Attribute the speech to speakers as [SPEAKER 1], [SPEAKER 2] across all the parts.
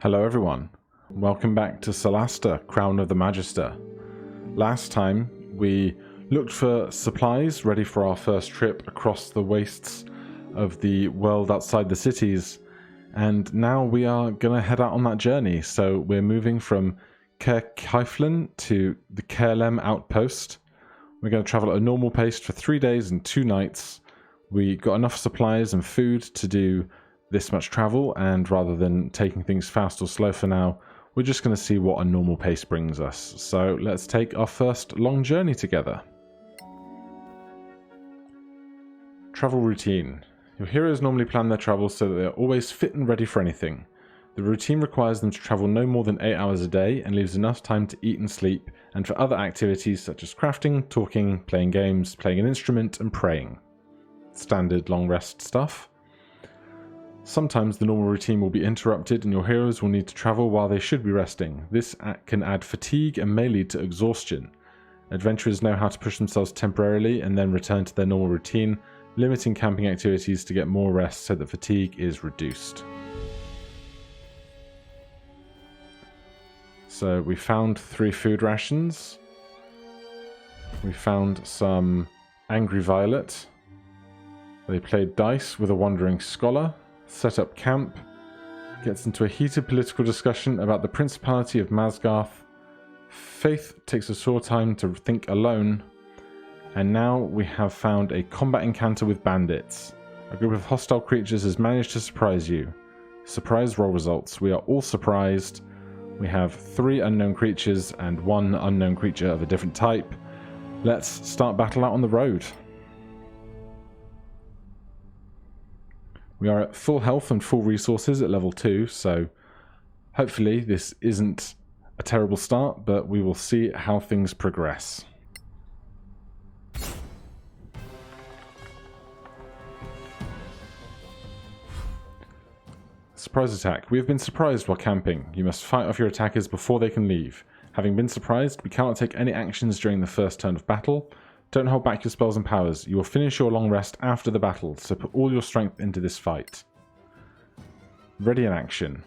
[SPEAKER 1] Hello everyone, welcome back to SOLASTA Crown of the Magister. Last time we looked for supplies ready for our first trip across the wastes of the world outside the cities, and now we are going to head out on that journey. So we're moving from Kerkeiflen to the Kerlem outpost. We're going to travel at a normal pace for 3 days and 2 nights. We got enough supplies and food to do this much travel, and rather than taking things fast or slow for now, we're just going to see what a normal pace brings us. So let's take our first long journey together. Travel routine. Your heroes normally plan their travel so that they are always fit and ready for anything. The routine requires them to travel no more than 8 hours a day and leaves enough time to eat and sleep, and for other activities such as crafting, talking, playing games, playing an instrument, and praying. Standard long rest stuff. Sometimes the normal routine will be interrupted and your heroes will need to travel while they should be resting. This can add fatigue and may lead to exhaustion. Adventurers know how to push themselves temporarily and then return to their normal routine, limiting camping activities to get more rest so that fatigue is reduced. So we found 3 food rations. We found some Angry Violet. They played dice with a wandering scholar. Set up camp, gets into a heated political discussion about the Principality of Masgarth. Faith takes a short time to think alone, and now we have found a combat encounter with bandits. A group of hostile creatures has managed to surprise you. Surprise roll results. We are all surprised. We have 3 unknown creatures and 1 unknown creature of a different type. Let's start battle out on the road. We are at full health and full resources at level 2, so hopefully this isn't a terrible start, but we will see how things progress. Surprise attack. We have been surprised while camping. You must fight off your attackers before they can leave. Having been surprised, we cannot take any actions during the first turn of battle. Don't hold back your spells and powers. You will finish your long rest after the battle, so put all your strength into this fight. Ready in action.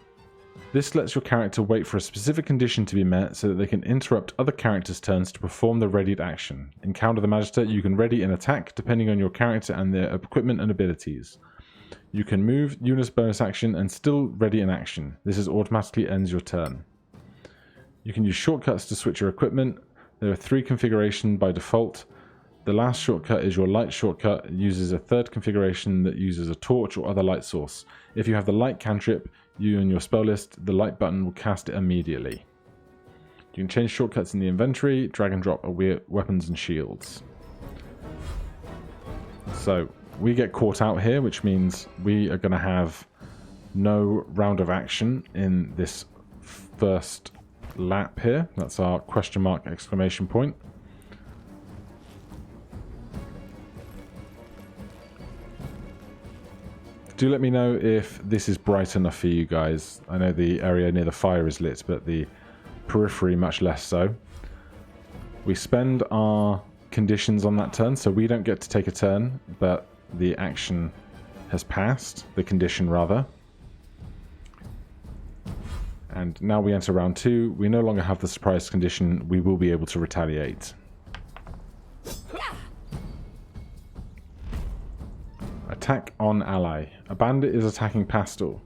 [SPEAKER 1] This lets your character wait for a specific condition to be met so that they can interrupt other characters' turns to perform the readied action. In Crown of the Magister, you can ready an attack depending on your character and their equipment and abilities. You can move, use bonus action, and still ready in action. This automatically ends your turn. You can use shortcuts to switch your equipment. There are 3 configurations by default. The last shortcut is your light shortcut. It uses a 3rd configuration that uses a torch or other light source. If you have the light cantrip, you and your spell list, the light button will cast it immediately. You can change shortcuts in the inventory, drag and drop weapons and shields. So we get caught out here, which means we are going to have no round of action in this first lap here. That's our question mark exclamation point. Do let me know if this is bright enough for you guys. I know the area near the fire is lit, but the periphery much less so. We spend our conditions on that turn, so we don't get to take a turn, but the action has passed, the condition rather. And now we enter round 2. We no longer have the surprise condition. We will be able to retaliate. Attack on ally. A bandit is attacking Pastel.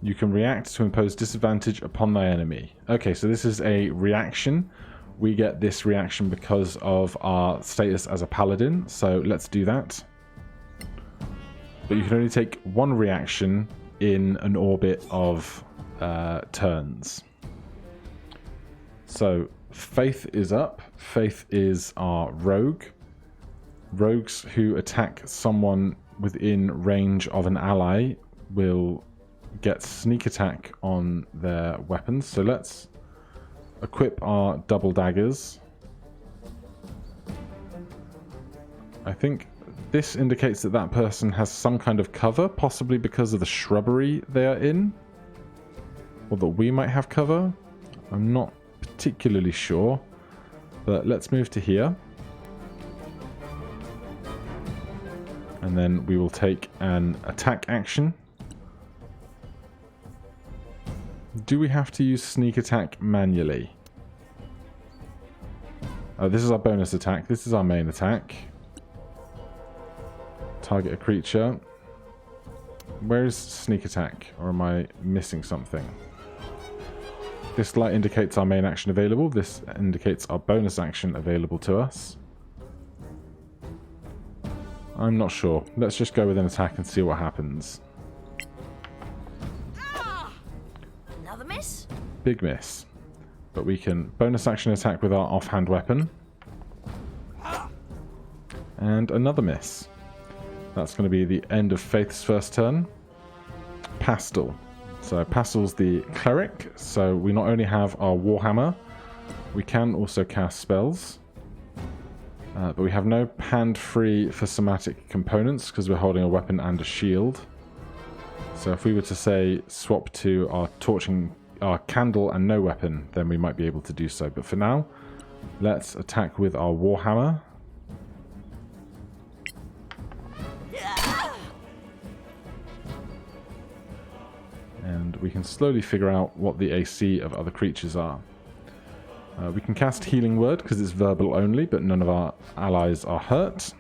[SPEAKER 1] You can react to impose disadvantage upon thy enemy. Okay, so this is a reaction. We get this reaction because of our status as a paladin, so let's do that. But you can only take 1 reaction in an orbit of turns. So Faith is up. Faith is our rogue. Rogues who attack someone within range of an ally will get sneak attack on their weapons. So let's equip our double daggers. I think this indicates that that person has some kind of cover, possibly because of the shrubbery they are in, or that we might have cover. I'm not particularly sure, but let's move to here. And then we will take an attack action. Do we have to use sneak attack manually? Oh, this is our bonus attack. This is our main attack. Target a creature. Where is sneak attack? Or am I missing something? This light indicates our main action available. This indicates our bonus action available to us. I'm not sure. Let's just go with an attack and see what happens.
[SPEAKER 2] Another miss?
[SPEAKER 1] Big miss. But we can bonus action attack with our offhand weapon. And another miss. That's going to be the end of Faith's first turn. Pastel. So Pastel's the cleric, so we not only have our Warhammer, we can also cast spells. But we have no hand free for somatic components because we're holding a weapon and a shield. So if we were to say swap to our candle and no weapon, then we might be able to do so. But for now, let's attack with our Warhammer. And we can slowly figure out what the AC of other creatures are. We can cast Healing Word because it's verbal only, but none of our allies are hurt.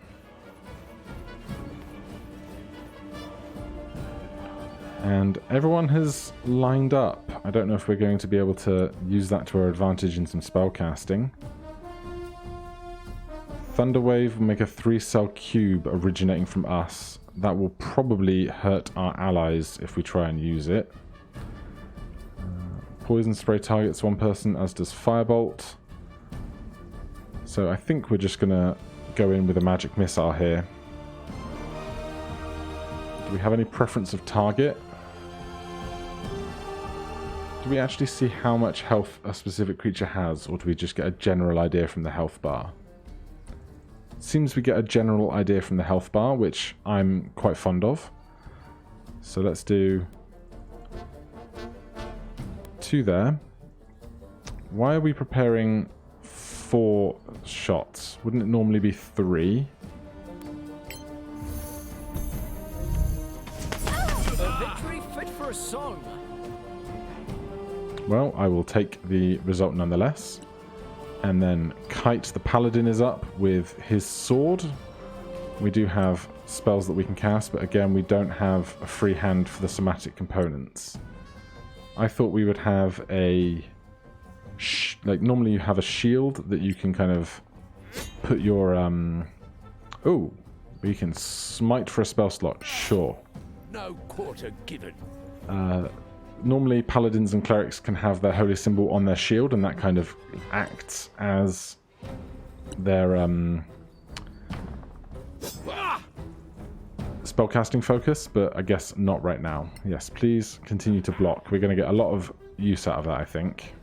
[SPEAKER 1] And everyone has lined up. I don't know if we're going to be able to use that to our advantage in some spell casting. Thunderwave will make a 3-cell cube originating from us. That will probably hurt our allies if we try and use it. Poison spray targets one person, as does Firebolt. So I think we're just going to go in with a magic missile here. Do we have any preference of target? Do we actually see how much health a specific creature has, or do we just get a general idea from the health bar? Seems we get a general idea from the health bar, which I'm quite fond of. So let's do 2 there. Why are we preparing 4 shots? Wouldn't it normally be 3?
[SPEAKER 3] A victory fit for a song.
[SPEAKER 1] Well, I will take the result nonetheless. And then Kite the Paladin is up with his sword. We do have spells that we can cast, but again, we don't have a free hand for the somatic components. I thought we would have a... like, normally you have a shield that you can kind of put your... Oh, we can smite for a spell slot, sure.
[SPEAKER 3] No quarter given.
[SPEAKER 1] Normally, paladins and clerics can have their holy symbol on their shield, and that kind of acts as their spellcasting focus, but I guess not right now. Yes, please continue to block. We're going to get a lot of use out of that, I think.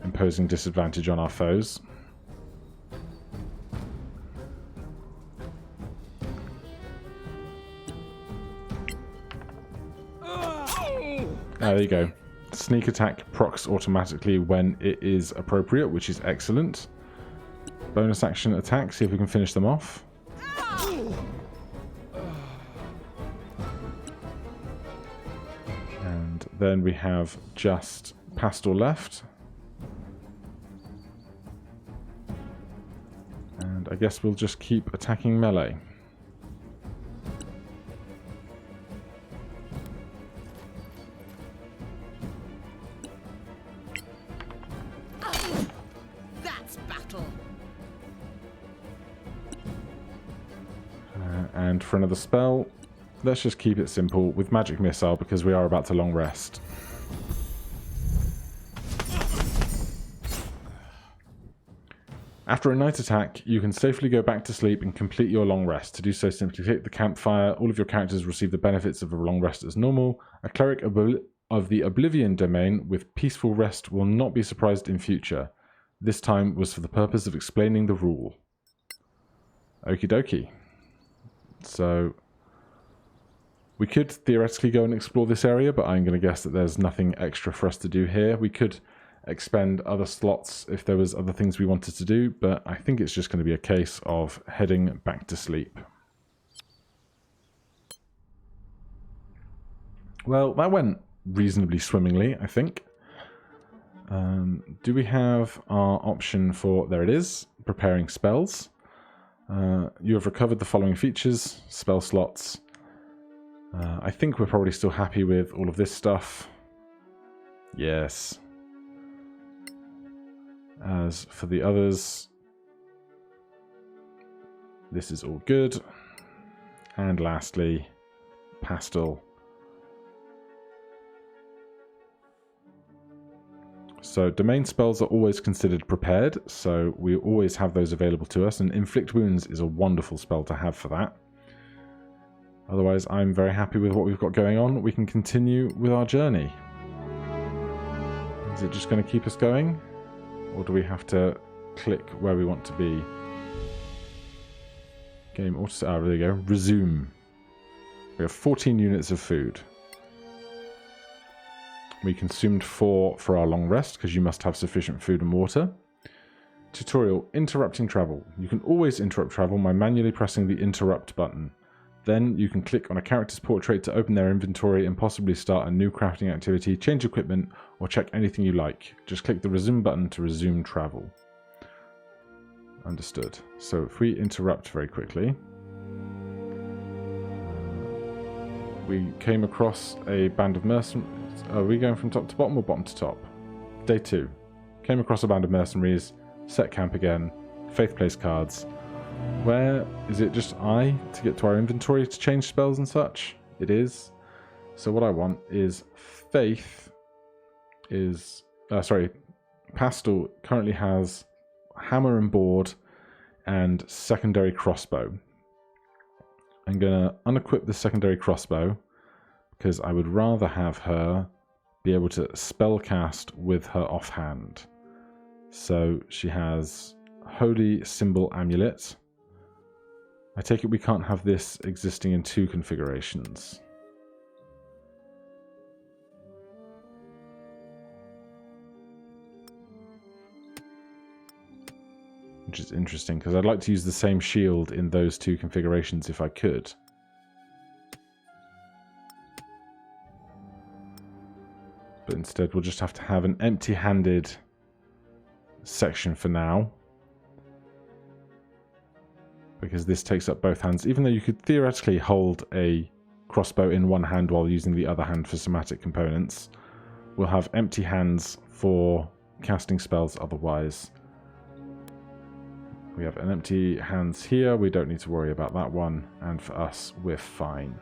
[SPEAKER 1] Imposing disadvantage on our foes. There you go. Sneak attack procs automatically when it is appropriate, which is excellent. Bonus action attack, see if we can finish them off. And then we have just Pastel left. And I guess we'll just keep attacking melee. And for another spell, let's just keep it simple with Magic Missile because we are about to long rest. After a night attack, you can safely go back to sleep and complete your long rest. To do so, simply take the campfire. All of your characters receive the benefits of a long rest as normal. A cleric of the Oblivion domain with peaceful rest will not be surprised in future. This time was for the purpose of explaining the rule. Okie dokie. So we could theoretically go and explore this area, but I'm going to guess that there's nothing extra for us to do here. We could expend other slots if there was other things we wanted to do, but I think it's just going to be a case of heading back to sleep. Well, that went reasonably swimmingly, I think. Do we have our option for... There it is. Preparing spells. You have recovered the following features. Spell slots. I think we're probably still happy with all of this stuff. Yes. As for the others, this is all good. And lastly, pastel. So domain spells are always considered prepared, so we always have those available to us, and inflict wounds is a wonderful spell to have for that. Otherwise, I'm very happy with what we've got going on. We can continue with our journey. Is it just going to keep us going? Or do we have to click where we want to be? Game auto... Oh, there you go. Resume. We have 14 units of food. We consumed 4 for our long rest, because you must have sufficient food and water. Tutorial, interrupting travel. You can always interrupt travel by manually pressing the interrupt button. Then you can click on a character's portrait to open their inventory and possibly start a new crafting activity, change equipment, or check anything you like. Just click the resume button to resume travel. Understood. So if we interrupt very quickly... we came across a band of mercenaries. Are we going from top to bottom or bottom to top? Day 2. Came across a band of mercenaries. Set camp again. Faith plays cards. Where is it just I to get to our inventory to change spells and such? It is. So what I want is Faith is... Pastel currently has hammer and board and secondary crossbow. I'm going to unequip the secondary crossbow because I would rather have her be able to spellcast with her offhand. So she has Holy Symbol Amulet. I take it we can't have this existing in 2 configurations. Which is interesting, because I'd like to use the same shield in those 2 configurations if I could. But instead we'll just have to have an empty-handed section for now. Because this takes up both hands, even though you could theoretically hold a crossbow in one hand while using the other hand for somatic components. We'll have empty hands for casting spells otherwise. We have an empty hands here, we don't need to worry about that one, and for us, we're fine.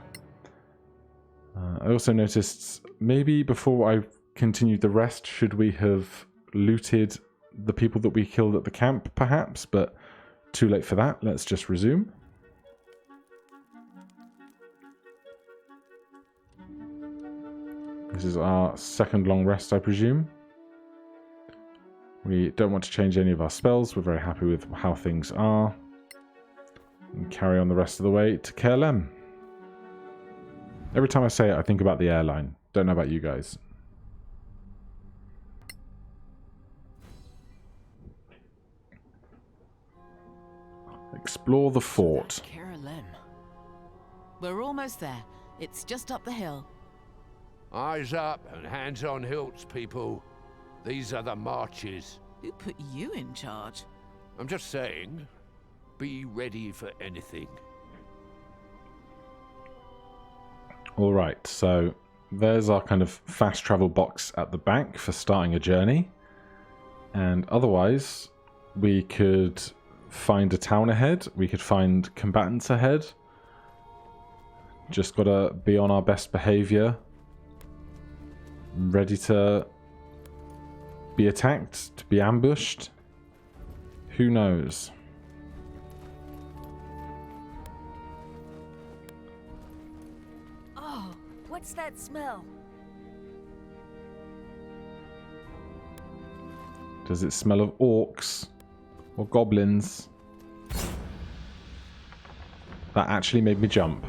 [SPEAKER 1] I also noticed, maybe before I continued the rest, should we have looted the people that we killed at the camp, perhaps, but too late for that. Let's just resume. This is our second long rest, I presume. We don't want to change any of our spells. We're very happy with how things are. And carry on the rest of the way to KLM. Every time I say it, I think about the airline. Don't know about you guys. Explore the fort.
[SPEAKER 4] So KLM. We're almost there. It's just up the hill.
[SPEAKER 3] Eyes up and hands on hilts, people. These are the marches.
[SPEAKER 4] Who put you in charge?
[SPEAKER 3] I'm just saying, be ready for anything.
[SPEAKER 1] Alright, so there's our kind of fast travel box at the back for starting a journey. And otherwise, we could find a town ahead. We could find combatants ahead. Just gotta be on our best behavior. Ready to be attacked, to be ambushed. Who knows?
[SPEAKER 2] Oh, what's that smell?
[SPEAKER 1] Does it smell of orcs or goblins? That actually made me jump.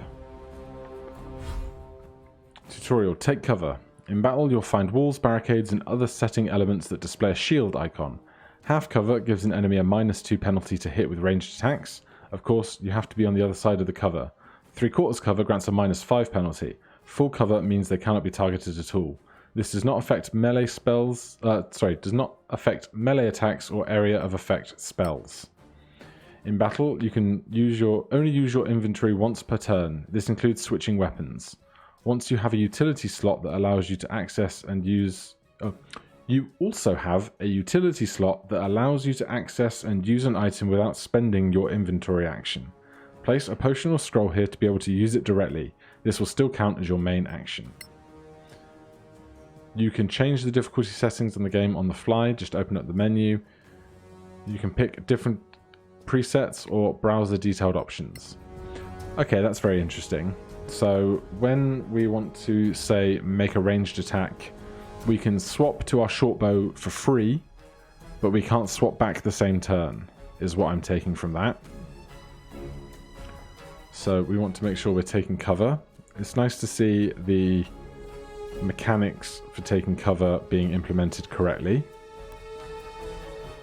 [SPEAKER 1] Tutorial, take cover. In battle, you'll find walls, barricades, and other setting elements that display a shield icon. Half cover gives an enemy a -2 penalty to hit with ranged attacks. Of course, you have to be on the other side of the cover. 3/4 cover grants a -5 penalty. Full cover means they cannot be targeted at all. This does not affect melee spells. Does not affect melee attacks or area of effect spells. In battle, you can only use your inventory once per turn. This includes switching weapons. Once you have a utility slot that allows you to access and use... You also have a utility slot that allows you to access and use an item without spending your inventory action. Place a potion or scroll here to be able to use it directly. This will still count as your main action. You can change the difficulty settings on the game on the fly. Just open up the menu. You can pick different presets or browse the detailed options. Okay, that's very interesting. So when we want to, say, make a ranged attack, we can swap to our short bow for free, but we can't swap back the same turn, is what I'm taking from that. So we want to make sure we're taking cover. It's nice to see the mechanics for taking cover being implemented correctly.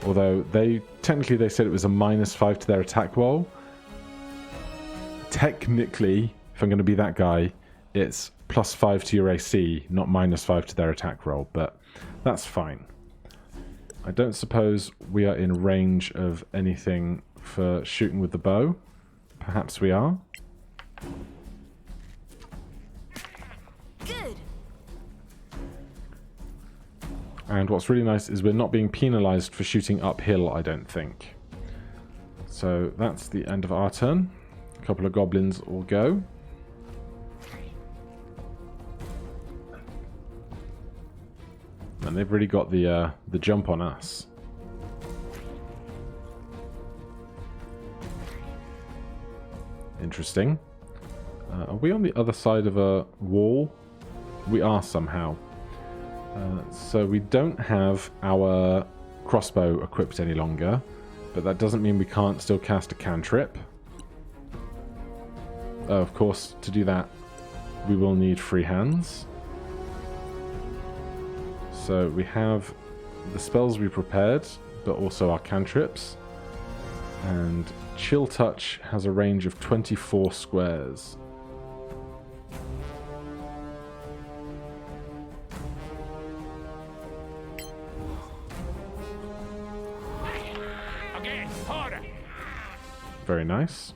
[SPEAKER 1] Although technically they said it was a -5 to their attack roll. Technically, if I'm going to be that guy, it's +5 to your AC, not -5 to their attack roll, but that's fine. I don't suppose we are in range of anything for shooting with the bow. Perhaps we are.
[SPEAKER 2] Good.
[SPEAKER 1] And what's really nice is we're not being penalised for shooting uphill, I don't think. So that's the end of our turn. A couple of goblins will go. And they've really got the jump on us. Interesting. Are we on the other side of a wall? We are somehow. So we don't have our crossbow equipped any longer, but that doesn't mean we can't still cast a cantrip. Of course, to do that, we will need free hands. So we have the spells we prepared, but also our cantrips. And Chill Touch has a range of 24 squares. Very nice.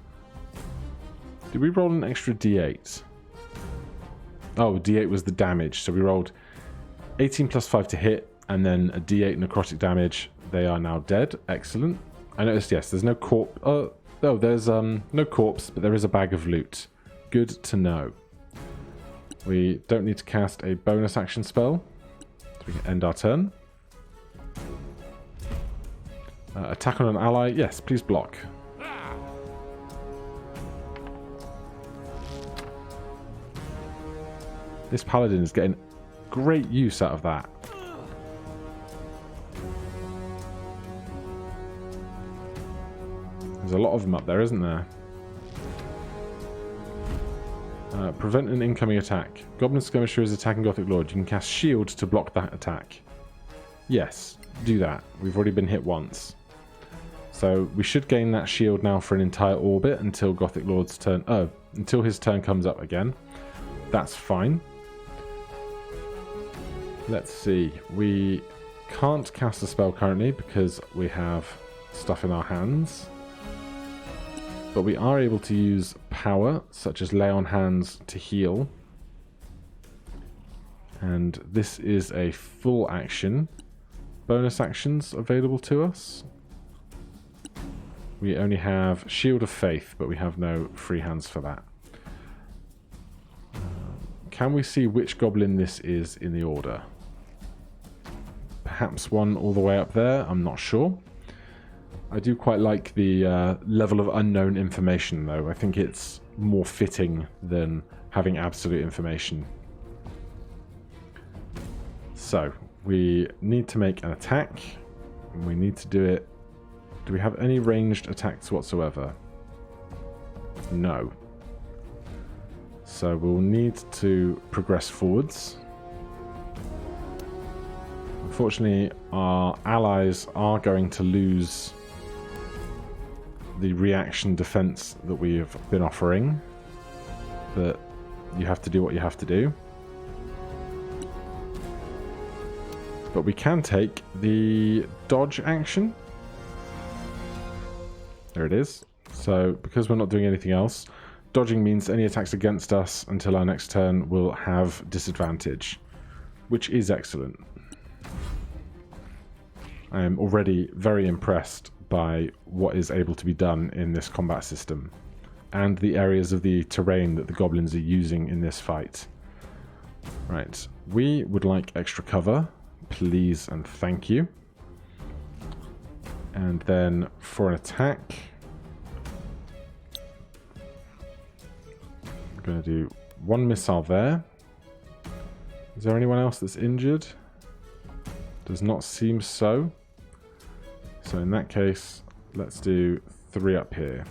[SPEAKER 1] Did we roll an extra d8? Oh, d8 was the damage. So we rolled 18 plus 5 to hit, and then a d8 necrotic damage. They are now dead. Excellent. I noticed, yes, there's no corpse. Oh, there's no corpse, but there is a bag of loot. Good to know. We don't need to cast a bonus action spell, so we can end our turn. Attack on an ally. Yes, please block. This paladin is getting great use out of that. There's a lot of them up there, isn't there? Prevent an incoming attack. Goblin Skirmisher is attacking Gothic Lord. You can cast Shield to block that attack. Yes, do that. We've already been hit once. So we should gain that shield now for an entire orbit until Gothic Lord's turn. Oh, until his turn comes up again. That's fine. Let's see. We can't cast a spell currently because we have stuff in our hands. But we are able to use power, such as lay on hands, to heal. And this is a full action. Bonus actions available to us. We only have Shield of Faith, but we have no free hands for that. Can we see which goblin this is in the order? Perhaps one all the way up there, I'm not sure. I do quite like the level of unknown information, though. I think it's more fitting than having absolute information. So, we need to make an attack. And we need to do it. Do we have any ranged attacks whatsoever? No. So we'll need to progress forwards. Unfortunately, our allies are going to lose the reaction defense that we have been offering. But you have to do what you have to do. But we can take the dodge action. There it is. So, because we're not doing anything else, dodging means any attacks against us until our next turn will have disadvantage, which is excellent. I am already very impressed by what is able to be done in this combat system, and the areas of the terrain that the goblins are using in this fight. Right, we would like extra cover, please and thank you. And then for an attack, I'm going to do one missile there. Is there anyone else that's injured? Does not seem so. So in that case, let's do 3 up here.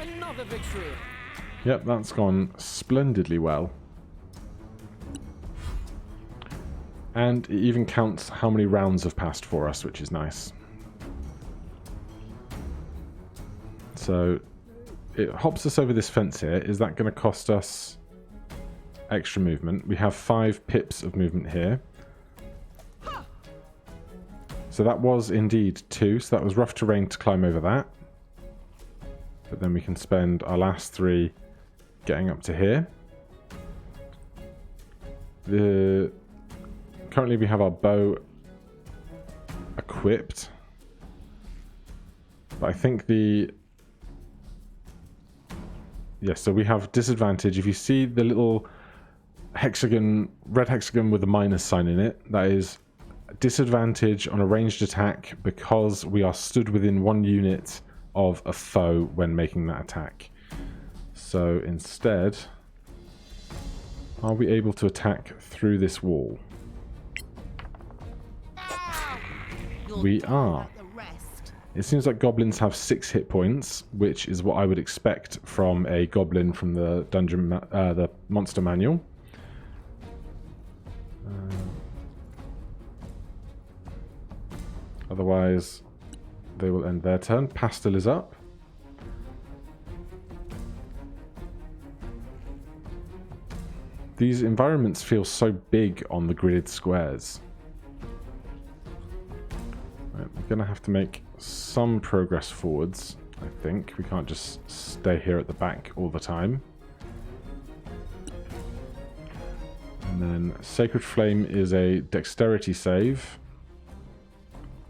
[SPEAKER 5] Another victory.
[SPEAKER 1] Yep, that's gone splendidly well. And it even counts how many rounds have passed for us, which is nice. So it hops us over this fence here. Is that going to cost us extra movement? We have 5 pips of movement here. So that was indeed 2, so that was rough terrain to climb over that. But then we can spend our last 3 getting up to here. Currently we have our bow equipped. But I think yes, so we have disadvantage. If you see the little hexagon, red hexagon with a minus sign in it, that is disadvantage on a ranged attack because we are stood within 1 unit of a foe when making that attack. So instead, are we able to attack through this wall? We are. It seems like goblins have 6 hit points, which is what I would expect from a goblin from the the monster manual. Otherwise, they will end their turn. Pastel is up. These environments feel so big on the gridded squares. Right, we're going to have to make some progress forwards, I think. We can't just stay here at the back all the time. And then Sacred Flame is a dexterity save.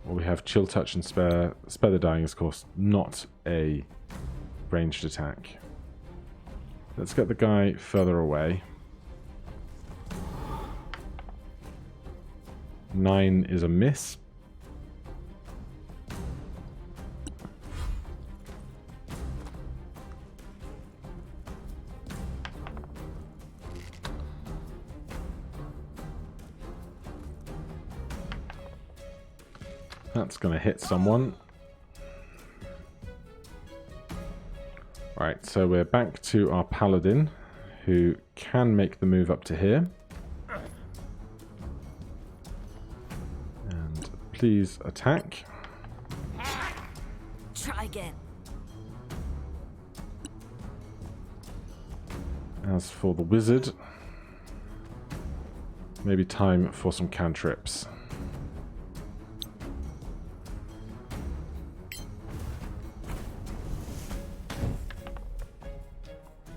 [SPEAKER 1] Or we have Chill Touch and Spare the Dying is, of course, not a ranged attack. Let's get the guy further away. 9 is a miss. That's going to hit someone. Right, so we're back to our paladin, who can make the move up to here. And please attack.
[SPEAKER 2] Try again.
[SPEAKER 1] As for the wizard, maybe time for some cantrips.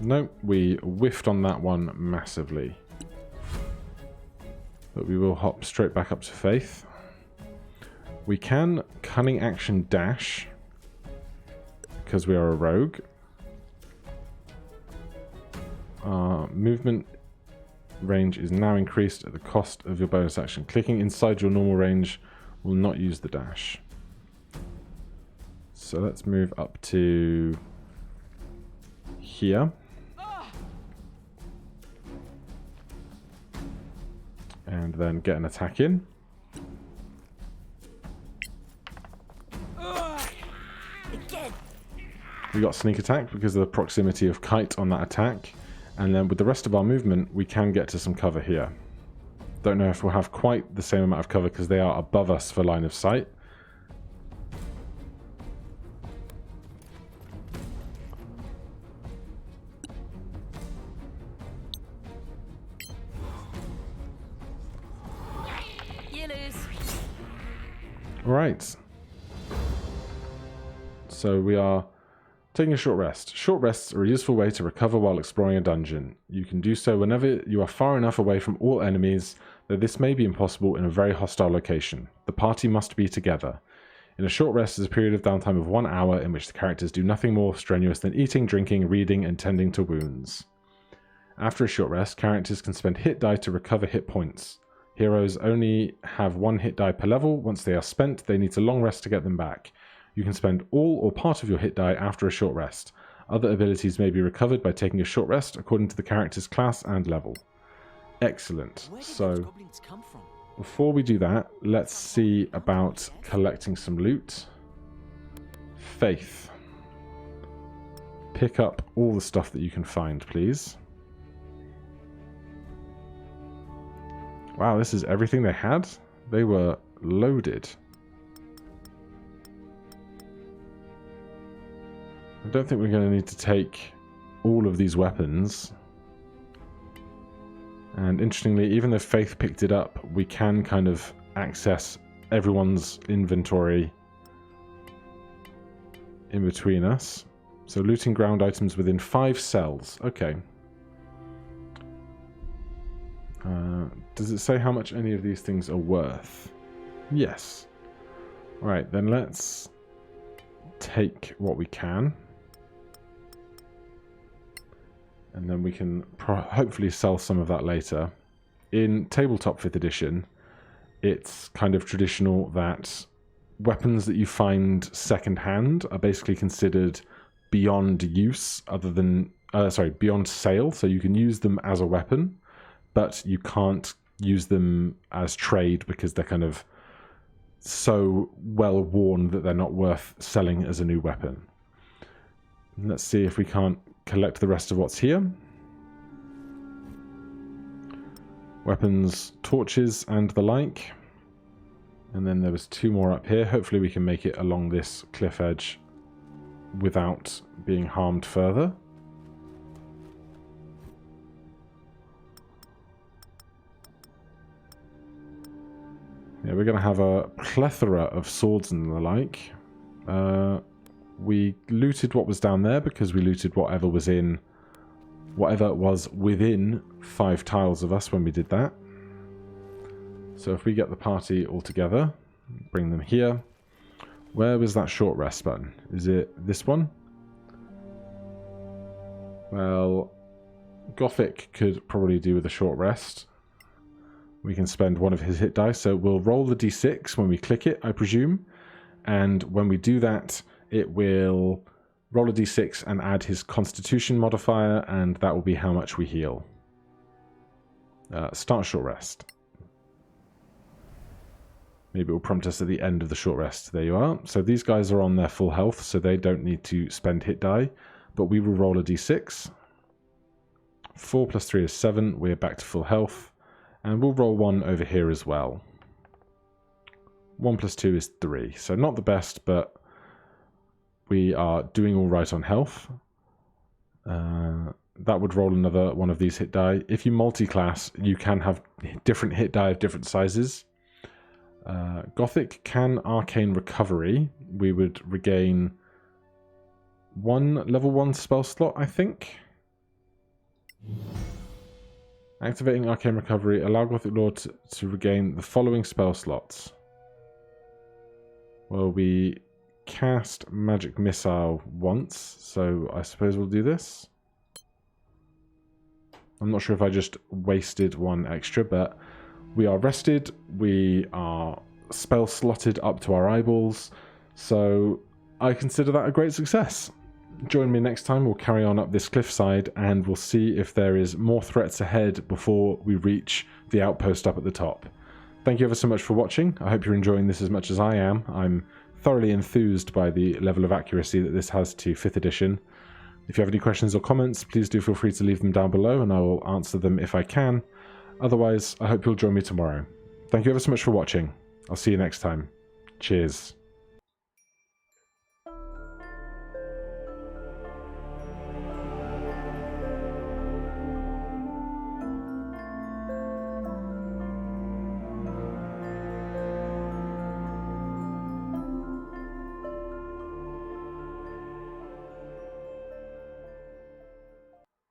[SPEAKER 1] Nope, we whiffed on that one massively. But we will hop straight back up to Faith. We can cunning action dash because we are a rogue. Our movement range is now increased at the cost of your bonus action. Clicking inside your normal range will not use the dash. So let's move up to here. And then get an attack in.
[SPEAKER 2] Again.
[SPEAKER 1] We got sneak attack because of the proximity of Kite on that attack. And then with the rest of our movement, we can get to some cover here. Don't know if we'll have quite the same amount of cover because they are above us for line of sight. Alright. So we are taking a short rest. Short rests are a useful way to recover while exploring a dungeon. You can do so whenever you are far enough away from all enemies, though this may be impossible in a very hostile location. The party must be together. In a short rest is a period of downtime of 1 hour in which the characters do nothing more strenuous than eating, drinking, reading, and tending to wounds. After a short rest, characters can spend hit die to recover hit points. Heroes only have 1 hit die per level. Once they are spent, they need to long rest to get them back. You can spend all or part of your hit die after a short rest. Other abilities may be recovered by taking a short rest according to the character's class and level. Excellent. So, before we do that, let's see about collecting some loot. Faith. Pick up all the stuff that you can find, please. Wow, this is everything they had? They were loaded. I don't think we're going to need to take all of these weapons. And interestingly, even though Faith picked it up, we can kind of access everyone's inventory in between us. So looting ground items within 5 cells. Okay. Does it say how much any of these things are worth? Yes. Alright, then let's take what we can. And then we can hopefully sell some of that later. In Tabletop 5th edition, it's kind of traditional that weapons that you find second-hand are basically considered beyond use, other than beyond sale. So you can use them as a weapon, but you can't use them as trade because they're kind of so well worn that they're not worth selling as a new weapon. Let's see if we can't collect the rest of what's here. Weapons, torches, and the like. And then there was 2 more up here. Hopefully we can make it along this cliff edge without being harmed further. Yeah, we're going to have a plethora of swords and the like. We looted what was down there because we looted whatever was within 5 tiles of us when we did that. So if we get the party all together, bring them here. Where was that short rest button? Is it this one? Well, Gothic could probably do with a short rest. We can spend 1 of his hit dice, so we'll roll the d6 when we click it, I presume. And when we do that, it will roll a d6 and add his constitution modifier, and that will be how much we heal. Start short rest. Maybe it will prompt us at the end of the short rest. There you are. So these guys are on their full health, so they don't need to spend hit die. But we will roll a d6. 4 plus 3 is 7. We're back to full health. And we'll roll 1 over here as well. 1 plus 2 is 3. So not the best, but we are doing all right on health. That would roll another one of these hit die. If you multi-class, you can have different hit die of different sizes. Gothic can arcane recovery. We would regain 1 level 1 spell slot, I think. Activating arcane recovery, allow Gothic Lord to regain the following spell slots. Well, we cast magic missile once, so I suppose we'll do this. I'm not sure if I just wasted 1 extra, but we are rested, we are spell slotted up to our eyeballs, so I consider that a great success. Join me next time, we'll carry on up this cliffside and we'll see if there is more threats ahead before we reach the outpost up at the top. Thank you ever so much for watching, I hope you're enjoying this as much as I am. I'm thoroughly enthused by the level of accuracy that this has to 5th edition. If you have any questions or comments, please do feel free to leave them down below and I will answer them if I can. Otherwise, I hope you'll join me tomorrow. Thank you ever so much for watching. I'll see you next time. Cheers.